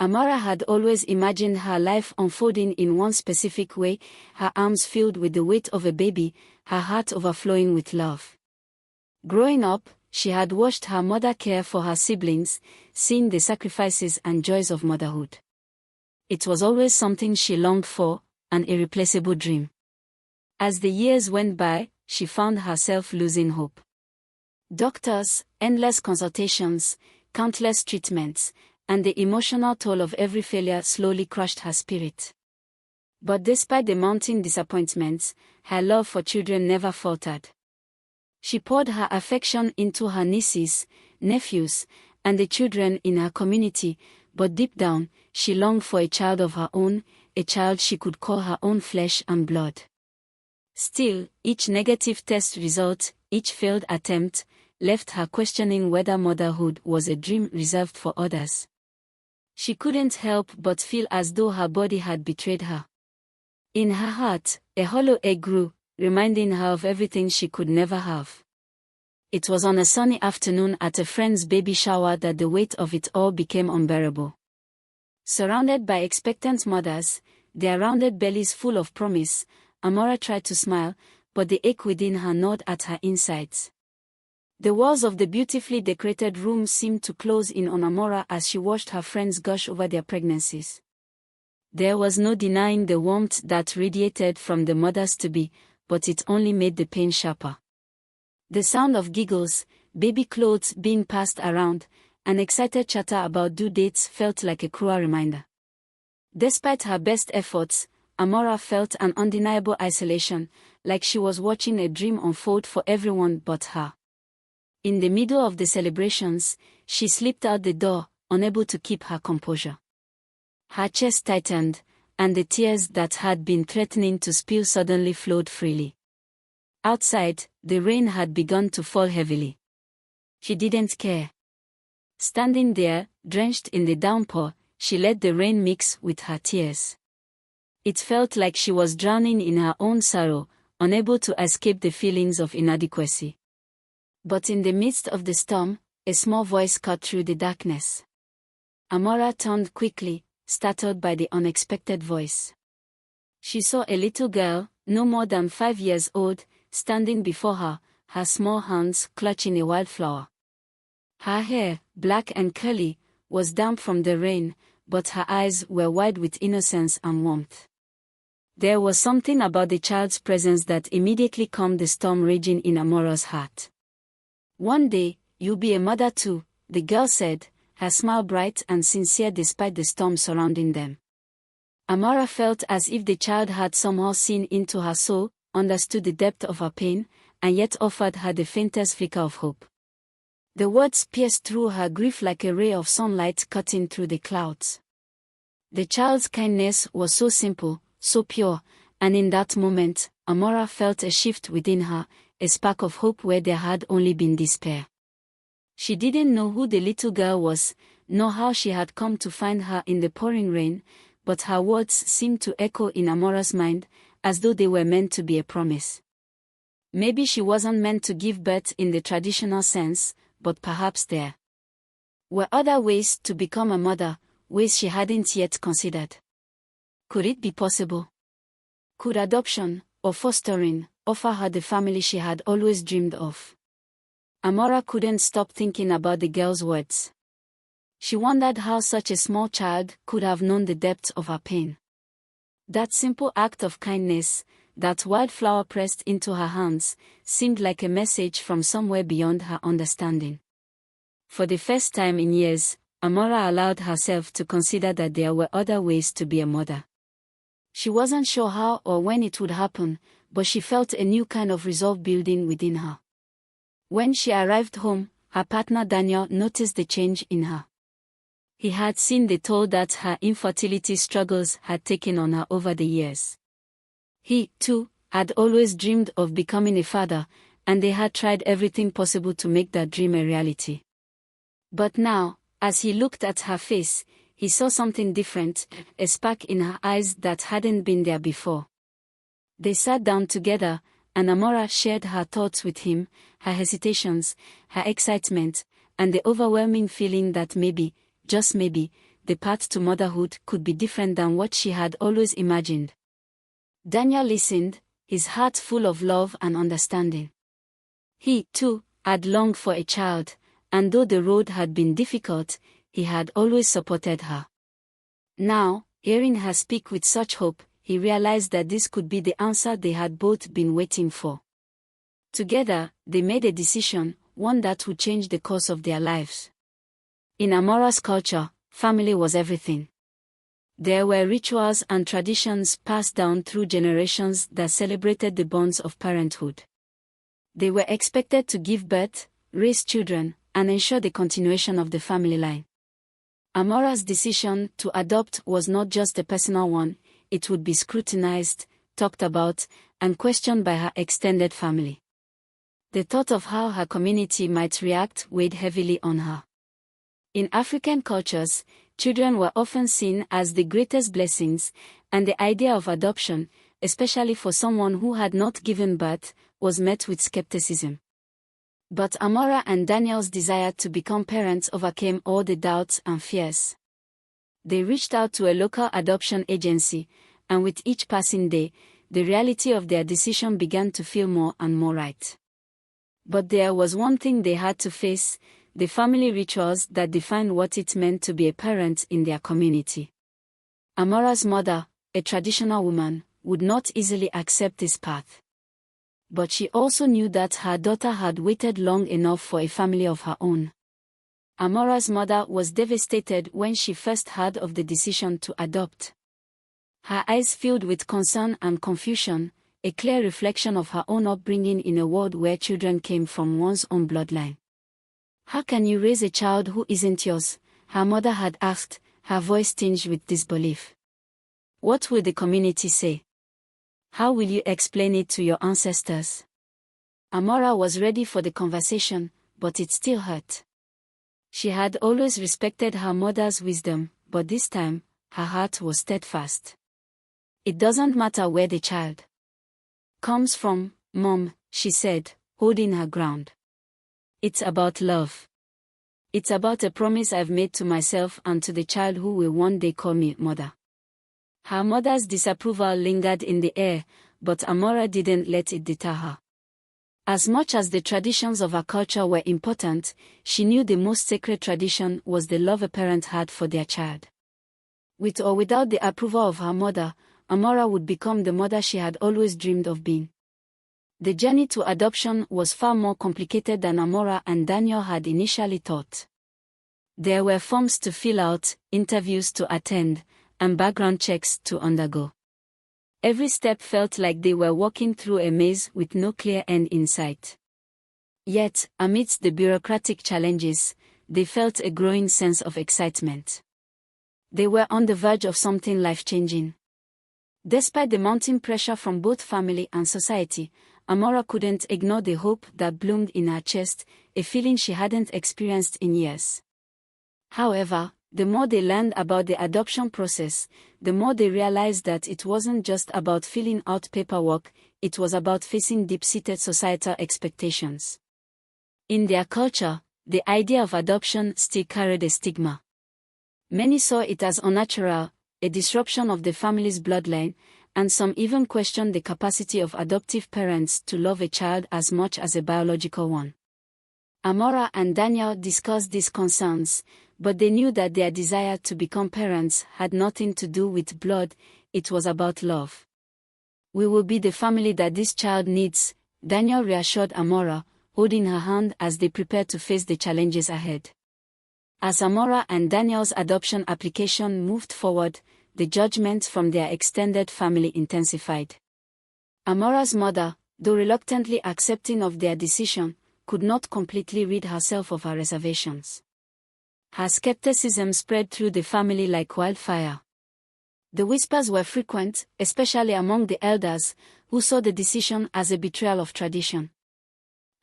Amara had always imagined her life unfolding in one specific way, her arms filled with the weight of a baby, her heart overflowing with love. Growing up, she had watched her mother care for her siblings, seen the sacrifices and joys of motherhood. It was always something she longed for, an irreplaceable dream. As the years went by, she found herself losing hope. Doctors, endless consultations, countless treatments, and the emotional toll of every failure slowly crushed her spirit. But despite the mounting disappointments, her love for children never faltered. She poured her affection into her nieces, nephews, and the children in her community, but deep down, she longed for a child of her own, a child she could call her own flesh and blood. Still, each negative test result, each failed attempt, left her questioning whether motherhood was a dream reserved for others. She couldn't help but feel as though her body had betrayed her. In her heart, a hollow ache grew, reminding her of everything she could never have. It was on a sunny afternoon at a friend's baby shower that the weight of it all became unbearable. Surrounded by expectant mothers, their rounded bellies full of promise, Amara tried to smile, but the ache within her gnawed at her insides. The walls of the beautifully decorated room seemed to close in on Amara as she watched her friends gush over their pregnancies. There was no denying the warmth that radiated from the mothers-to-be, but it only made the pain sharper. The sound of giggles, baby clothes being passed around, and excited chatter about due dates felt like a cruel reminder. Despite her best efforts, Amara felt an undeniable isolation, like she was watching a dream unfold for everyone but her. In the middle of the celebrations, she slipped out the door, unable to keep her composure. Her chest tightened, and the tears that had been threatening to spill suddenly flowed freely. Outside, the rain had begun to fall heavily. She didn't care. Standing there, drenched in the downpour, she let the rain mix with her tears. It felt like she was drowning in her own sorrow, unable to escape the feelings of inadequacy. But in the midst of the storm, a small voice cut through the darkness. Amara turned quickly, startled by the unexpected voice. She saw a little girl, no more than 5 years old, standing before her, her small hands clutching a wildflower. Her hair, black and curly, was damp from the rain, but her eyes were wide with innocence and warmth. There was something about the child's presence that immediately calmed the storm raging in Amara's heart. "One day, you'll be a mother too," the girl said, her smile bright and sincere despite the storm surrounding them. Amara felt as if the child had somehow seen into her soul, understood the depth of her pain, and yet offered her the faintest flicker of hope. The words pierced through her grief like a ray of sunlight cutting through the clouds. The child's kindness was so simple, so pure, and in that moment, Amara felt a shift within her, a spark of hope where there had only been despair. She didn't know who the little girl was, nor how she had come to find her in the pouring rain, but her words seemed to echo in Amara's mind, as though they were meant to be a promise. Maybe she wasn't meant to give birth in the traditional sense, but perhaps there were other ways to become a mother, ways she hadn't yet considered. Could it be possible? Could adoption, or fostering, offer her the family she had always dreamed of? Amara couldn't stop thinking about the girl's words. She wondered how such a small child could have known the depth of her pain. That simple act of kindness, that wildflower pressed into her hands, seemed like a message from somewhere beyond her understanding. For the first time in years, Amara allowed herself to consider that there were other ways to be a mother. She wasn't sure how or when it would happen, but she felt a new kind of resolve building within her. When she arrived home, her partner Daniel noticed the change in her. He had seen the toll that her infertility struggles had taken on her over the years. He, too, had always dreamed of becoming a father, and they had tried everything possible to make that dream a reality. But now, as he looked at her face, he saw something different, a spark in her eyes that hadn't been there before. They sat down together, and Amara shared her thoughts with him, her hesitations, her excitement, and the overwhelming feeling that maybe, just maybe, the path to motherhood could be different than what she had always imagined. Daniel listened, his heart full of love and understanding. He, too, had longed for a child, and though the road had been difficult, he had always supported her. Now, hearing her speak with such hope, he realized that this could be the answer they had both been waiting for. Together, they made a decision, one that would change the course of their lives. In Amora's culture, family was everything. There were rituals and traditions passed down through generations that celebrated the bonds of parenthood. They were expected to give birth, raise children, and ensure the continuation of the family line. Amora's decision to adopt was not just a personal one, it would be scrutinized, talked about, and questioned by her extended family. The thought of how her community might react weighed heavily on her. In African cultures, children were often seen as the greatest blessings, and the idea of adoption, especially for someone who had not given birth, was met with skepticism. But Amora and Daniel's desire to become parents overcame all the doubts and fears. They reached out to a local adoption agency, and with each passing day, the reality of their decision began to feel more and more right. But there was one thing they had to face: the family rituals that defined what it meant to be a parent in their community. Amora's mother, a traditional woman, would not easily accept this path. But she also knew that her daughter had waited long enough for a family of her own. Amora's mother was devastated when she first heard of the decision to adopt. Her eyes filled with concern and confusion, a clear reflection of her own upbringing in a world where children came from one's own bloodline. "How can you raise a child who isn't yours?" her mother had asked, her voice tinged with disbelief. "What will the community say? How will you explain it to your ancestors?" Amora was ready for the conversation, but it still hurt. She had always respected her mother's wisdom, but this time, her heart was steadfast. "It doesn't matter where the child comes from, Mom," she said, holding her ground. "It's about love. It's about a promise I've made to myself and to the child who will one day call me mother." Her mother's disapproval lingered in the air, but Amora didn't let it deter her. As much as the traditions of her culture were important, she knew the most sacred tradition was the love a parent had for their child. With or without the approval of her mother, Amora would become the mother she had always dreamed of being. The journey to adoption was far more complicated than Amora and Daniel had initially thought. There were forms to fill out, interviews to attend, and background checks to undergo. Every step felt like they were walking through a maze with no clear end in sight. Yet, amidst the bureaucratic challenges, they felt a growing sense of excitement. They were on the verge of something life-changing. Despite the mounting pressure from both family and society, Amora couldn't ignore the hope that bloomed in her chest, a feeling she hadn't experienced in years. However, the more they learned about the adoption process, the more they realized that it wasn't just about filling out paperwork, it was about facing deep-seated societal expectations. In their culture, the idea of adoption still carried a stigma. Many saw it as unnatural, a disruption of the family's bloodline, and some even questioned the capacity of adoptive parents to love a child as much as a biological one. Amora and Daniel discussed these concerns, but they knew that their desire to become parents had nothing to do with blood, it was about love. "We will be the family that this child needs," Daniel reassured Amora, holding her hand as they prepared to face the challenges ahead. As Amora and Daniel's adoption application moved forward, the judgment from their extended family intensified. Amora's mother, though reluctantly accepting of their decision, could not completely rid herself of her reservations. Her skepticism spread through the family like wildfire. The whispers were frequent, especially among the elders, who saw the decision as a betrayal of tradition.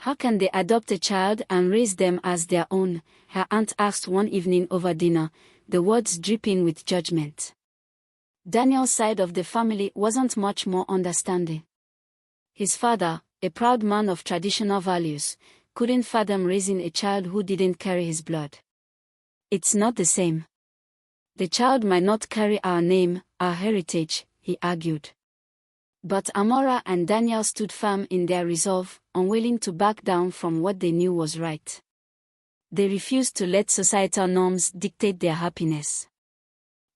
"How can they adopt a child and raise them as their own?" her aunt asked one evening over dinner, the words dripping with judgment. Daniel's side of the family wasn't much more understanding. His father, a proud man of traditional values, couldn't fathom raising a child who didn't carry his blood. "It's not the same. The child might not carry our name, our heritage, he argued. But Amora and Daniel stood firm in their resolve, unwilling to back down from what they knew was right. They refused to let societal norms dictate their happiness.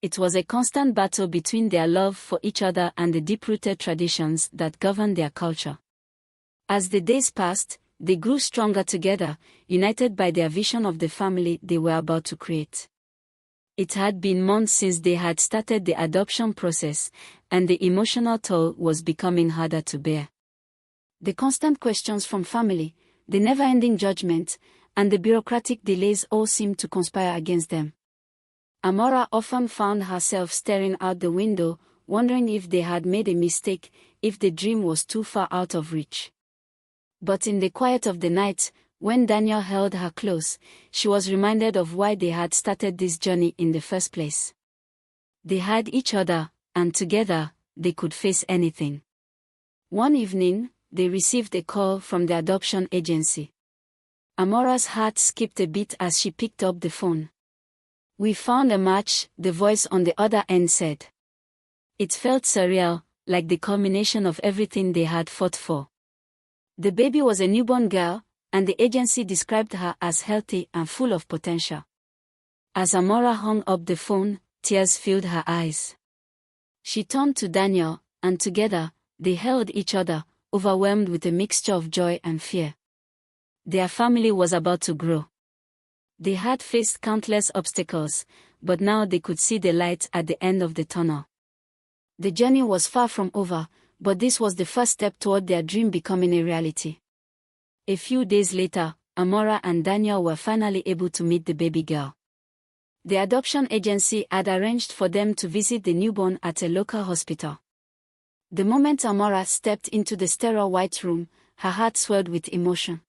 It was a constant battle between their love for each other and the deep-rooted traditions that governed their culture. As the days passed, they grew stronger together, united by their vision of the family they were about to create. It had been months since they had started the adoption process, and the emotional toll was becoming harder to bear. The constant questions from family, the never-ending judgment, and the bureaucratic delays all seemed to conspire against them. Amora often found herself staring out the window, wondering if they had made a mistake, if the dream was too far out of reach. But in the quiet of the night, when Daniel held her close, she was reminded of why they had started this journey in the first place. They had each other, and together, they could face anything. One evening, they received a call from the adoption agency. Amora's heart skipped a beat as she picked up the phone. "We found a match," the voice on the other end said. It felt surreal, like the culmination of everything they had fought for. The baby was a newborn girl, and the agency described her as healthy and full of potential. As Amora hung up the phone, tears filled her eyes. She turned to Daniel, and together, they held each other, overwhelmed with a mixture of joy and fear. Their family was about to grow. They had faced countless obstacles, but now they could see the light at the end of the tunnel. The journey was far from over, but this was the first step toward their dream becoming a reality. A few days later, Amora and Daniel were finally able to meet the baby girl. The adoption agency had arranged for them to visit the newborn at a local hospital. The moment Amora stepped into the sterile white room, her heart swelled with emotion.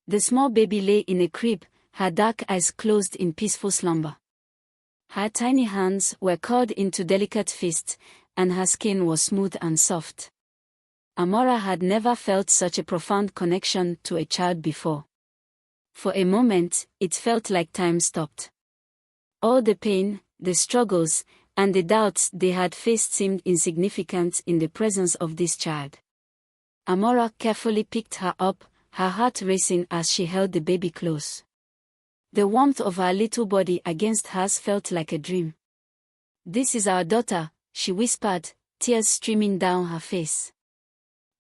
The small baby lay in a crib, her dark eyes closed in peaceful slumber. Her tiny hands were curled into delicate fists, and her skin was smooth and soft. Amora had never felt such a profound connection to a child before. For a moment, it felt like time stopped. All the pain, the struggles, and the doubts they had faced seemed insignificant in the presence of this child. Amora carefully picked her up, her heart racing as she held the baby close. The warmth of her little body against hers felt like a dream. "This is our daughter," she whispered, tears streaming down her face.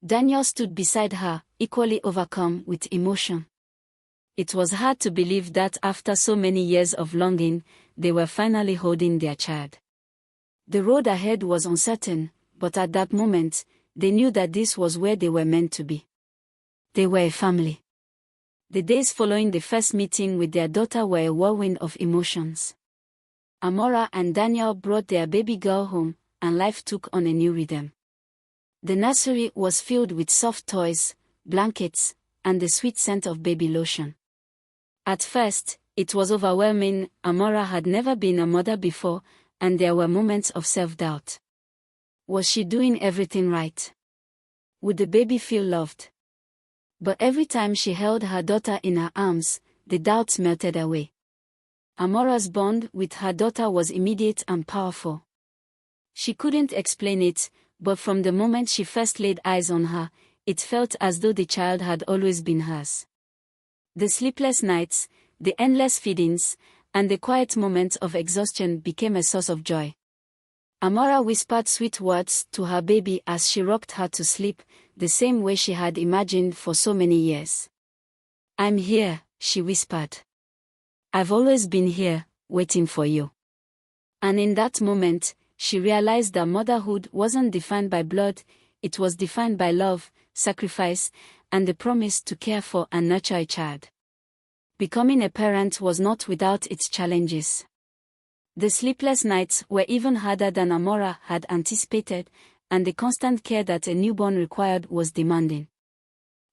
Daniel stood beside her, equally overcome with emotion. It was hard to believe that after so many years of longing, they were finally holding their child. The road ahead was uncertain, but at that moment, they knew that this was where they were meant to be. They were a family. The days following the first meeting with their daughter were a whirlwind of emotions. Amora and Daniel brought their baby girl home, and life took on a new rhythm. The nursery was filled with soft toys, blankets, and the sweet scent of baby lotion. At first, it was overwhelming. Amora had never been a mother before, and there were moments of self-doubt. Was she doing everything right? Would the baby feel loved? But every time she held her daughter in her arms, the doubts melted away. Amora's bond with her daughter was immediate and powerful. She couldn't explain it, but from the moment she first laid eyes on her, it felt as though the child had always been hers. The sleepless nights, the endless feedings, and the quiet moments of exhaustion became a source of joy. Amora whispered sweet words to her baby as she rocked her to sleep, the same way she had imagined for so many years. "I'm here," she whispered. "I've always been here, waiting for you." And in that moment, she realized that motherhood wasn't defined by blood, it was defined by love, sacrifice, and the promise to care for and nurture a child. Becoming a parent was not without its challenges. The sleepless nights were even harder than Amora had anticipated, and the constant care that a newborn required was demanding.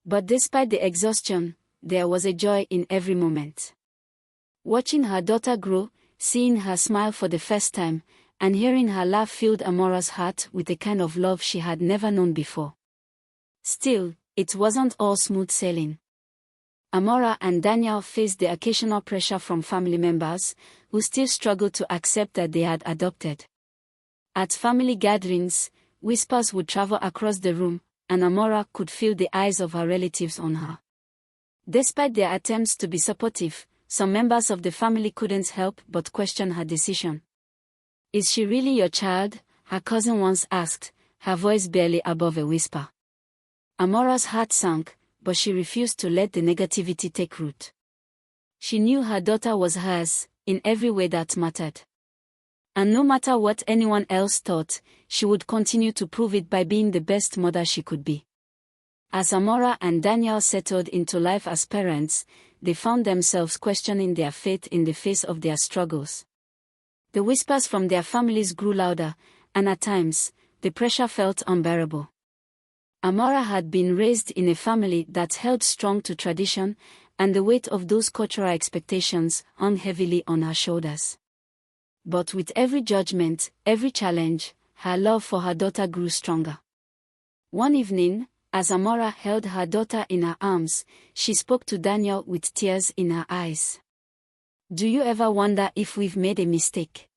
But despite the exhaustion, there was a joy in every moment. Watching her daughter grow, seeing her smile for the first time, and hearing her laugh filled Amora's heart with a kind of love she had never known before. Still, it wasn't all smooth sailing. Amora and Daniel faced the occasional pressure from family members, who still struggled to accept that they had adopted. At family gatherings, whispers would travel across the room, and Amora could feel the eyes of her relatives on her. Despite their attempts to be supportive, some members of the family couldn't help but question her decision. "Is she really your child?" her cousin once asked, her voice barely above a whisper. Amora's heart sank, but she refused to let the negativity take root. She knew her daughter was hers, in every way that mattered. And no matter what anyone else thought, she would continue to prove it by being the best mother she could be. As Amora and Daniel settled into life as parents, they found themselves questioning their faith in the face of their struggles. The whispers from their families grew louder, and at times, the pressure felt unbearable. Amora had been raised in a family that held strong to tradition, and the weight of those cultural expectations hung heavily on her shoulders. But with every judgment, every challenge, her love for her daughter grew stronger. One evening, as Amora held her daughter in her arms, she spoke to Daniel with tears in her eyes. "Do you ever wonder if we've made a mistake?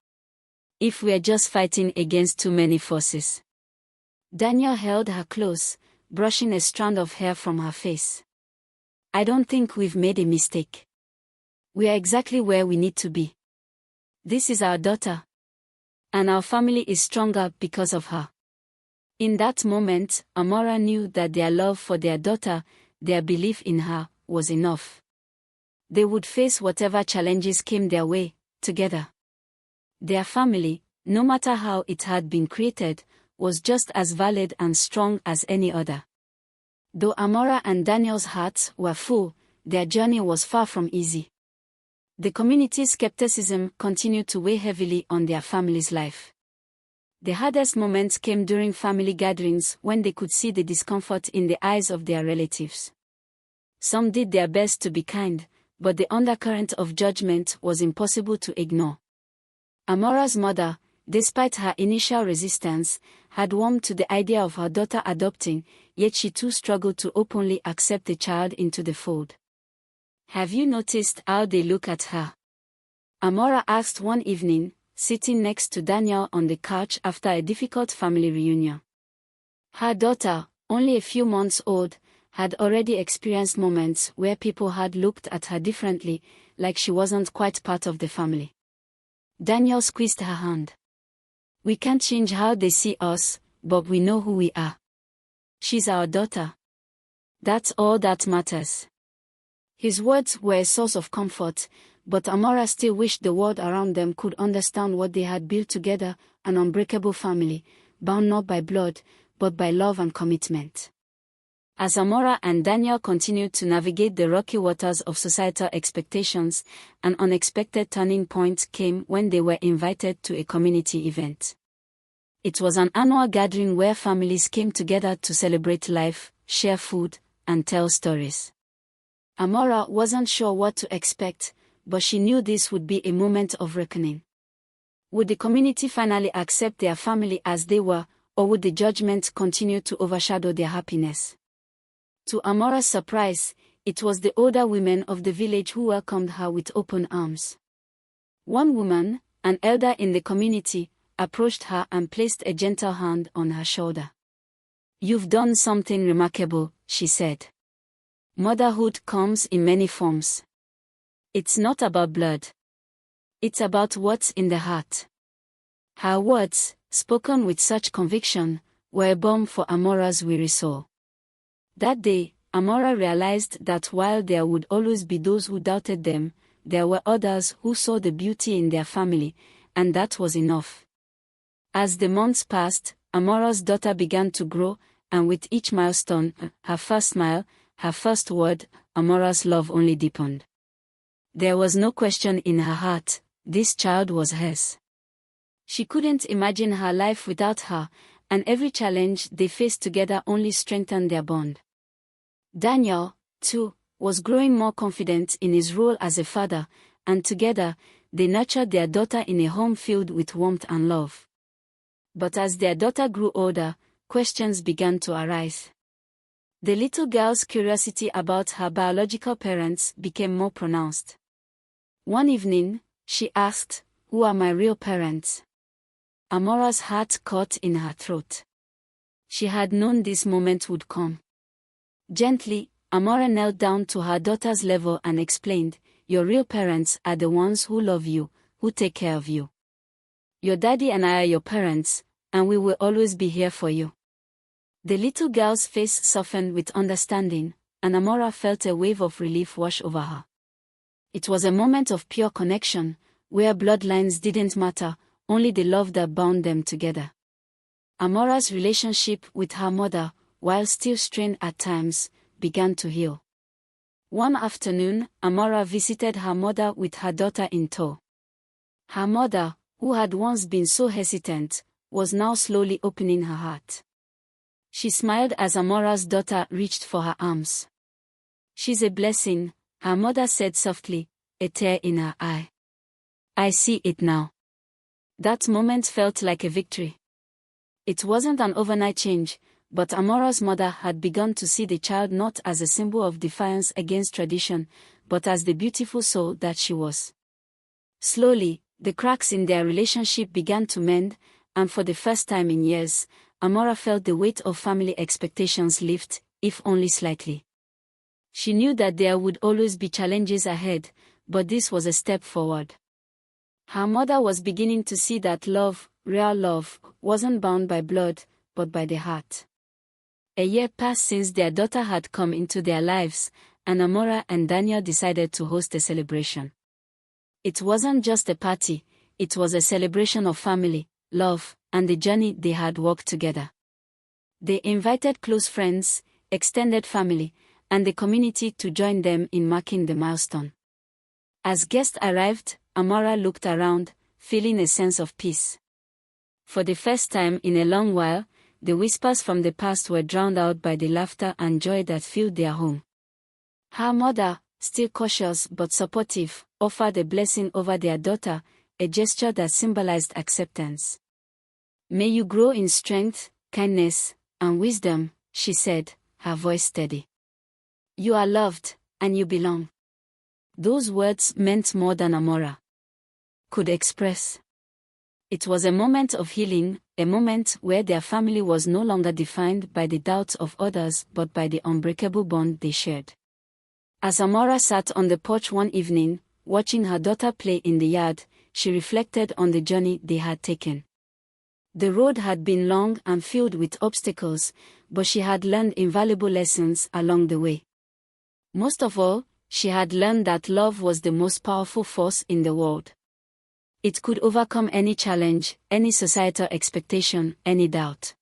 If we're just fighting against too many forces?" Daniel held her close, brushing a strand of hair from her face. "I don't think we've made a mistake. We are exactly where we need to be. This is our daughter. And our family is stronger because of her." In that moment, Amora knew that their love for their daughter, their belief in her, was enough. They would face whatever challenges came their way, together. Their family, no matter how it had been created, was just as valid and strong as any other. Though Amora and Daniel's hearts were full, their journey was far from easy. The community's skepticism continued to weigh heavily on their family's life. The hardest moments came during family gatherings when they could see the discomfort in the eyes of their relatives. Some did their best to be kind, but the undercurrent of judgment was impossible to ignore. Amora's mother, despite her initial resistance, had warmed to the idea of her daughter adopting, yet she too struggled to openly accept the child into the fold. "Have you noticed how they look at her?" Amora asked one evening, sitting next to Daniel on the couch after a difficult family reunion. Her daughter, only a few months old, had already experienced moments where people had looked at her differently, like she wasn't quite part of the family. Daniel squeezed her hand. "We can't change how they see us, but we know who we are. She's our daughter. That's all that matters." His words were a source of comfort, but Amora still wished the world around them could understand what they had built together, an unbreakable family, bound not by blood, but by love and commitment. As Amora and Daniel continued to navigate the rocky waters of societal expectations, an unexpected turning point came when they were invited to a community event. It was an annual gathering where families came together to celebrate life, share food, and tell stories. Amora wasn't sure what to expect, but she knew this would be a moment of reckoning. Would the community finally accept their family as they were, or would the judgment continue to overshadow their happiness? To Amora's surprise, it was the older women of the village who welcomed her with open arms. One woman, an elder in the community, approached her and placed a gentle hand on her shoulder. "You've done something remarkable," she said. "Motherhood comes in many forms. It's not about blood. It's about what's in the heart." Her words, spoken with such conviction, were a balm for Amora's weary soul. That day, Amora realized that while there would always be those who doubted them, there were others who saw the beauty in their family, and that was enough. As the months passed, Amora's daughter began to grow, and with each milestone, her first smile, her first word, Amora's love only deepened. There was no question in her heart, this child was hers. She couldn't imagine her life without her, and every challenge they faced together only strengthened their bond. Daniel, too, was growing more confident in his role as a father, and together, they nurtured their daughter in a home filled with warmth and love. But as their daughter grew older, questions began to arise. The little girl's curiosity about her biological parents became more pronounced. One evening, she asked, "Who are my real parents?" Amora's heart caught in her throat. She had known this moment would come. Gently, Amora knelt down to her daughter's level and explained, "Your real parents are the ones who love you, who take care of you. Your daddy and I are your parents, and we will always be here for you." The little girl's face softened with understanding, and Amora felt a wave of relief wash over her. It was a moment of pure connection, where bloodlines didn't matter, only the love that bound them together. Amora's relationship with her mother, while still strained at times, began to heal. One afternoon, Amora visited her mother with her daughter in tow. Her mother, who had once been so hesitant, was now slowly opening her heart. She smiled as Amora's daughter reached for her arms. "She's a blessing," her mother said softly, a tear in her eye. "I see it now." That moment felt like a victory. It wasn't an overnight change, but Amora's mother had begun to see the child not as a symbol of defiance against tradition, but as the beautiful soul that she was. Slowly, the cracks in their relationship began to mend, and for the first time in years, Amora felt the weight of family expectations lift, if only slightly. She knew that there would always be challenges ahead, but this was a step forward. Her mother was beginning to see that love, real love, wasn't bound by blood, but by the heart. A year passed since their daughter had come into their lives, and Amora and Daniel decided to host a celebration. It wasn't just a party, it was a celebration of family, love, and the journey they had walked together. They invited close friends, extended family, and the community to join them in marking the milestone. As guests arrived, Amora looked around, feeling a sense of peace. For the first time in a long while, the whispers from the past were drowned out by the laughter and joy that filled their home. Her mother, still cautious but supportive, offered a blessing over their daughter, a gesture that symbolized acceptance. "May you grow in strength, kindness, and wisdom," she said, her voice steady. "You are loved, and you belong." Those words meant more than Amora could express. It was a moment of healing, a moment where their family was no longer defined by the doubts of others but by the unbreakable bond they shared. As Amora sat on the porch one evening, watching her daughter play in the yard, she reflected on the journey they had taken. The road had been long and filled with obstacles, but she had learned invaluable lessons along the way. Most of all, she had learned that love was the most powerful force in the world. It could overcome any challenge, any societal expectation, any doubt.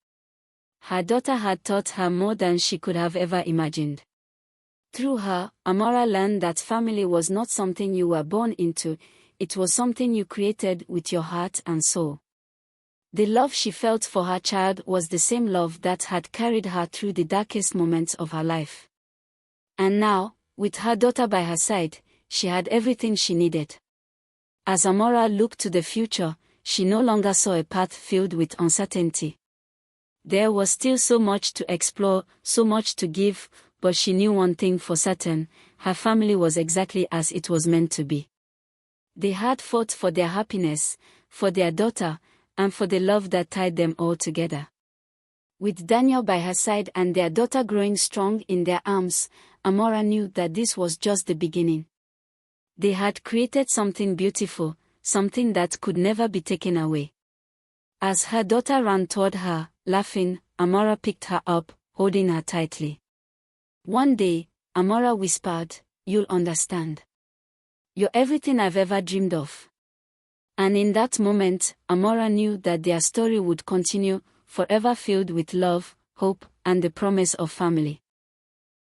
Her daughter had taught her more than she could have ever imagined. Through her, Amora learned that family was not something you were born into, it was something you created with your heart and soul. The love she felt for her child was the same love that had carried her through the darkest moments of her life. And now, with her daughter by her side, she had everything she needed. As Amora looked to the future, she no longer saw a path filled with uncertainty. There was still so much to explore, so much to give, but she knew one thing for certain: her family was exactly as it was meant to be. They had fought for their happiness, for their daughter, and for the love that tied them all together. With Daniel by her side and their daughter growing strong in their arms, Amora knew that this was just the beginning. They had created something beautiful, something that could never be taken away. As her daughter ran toward her, laughing, Amora picked her up, holding her tightly. One day, Amora whispered, "You'll understand. You're everything I've ever dreamed of." And in that moment, Amora knew that their story would continue, forever filled with love, hope, and the promise of family.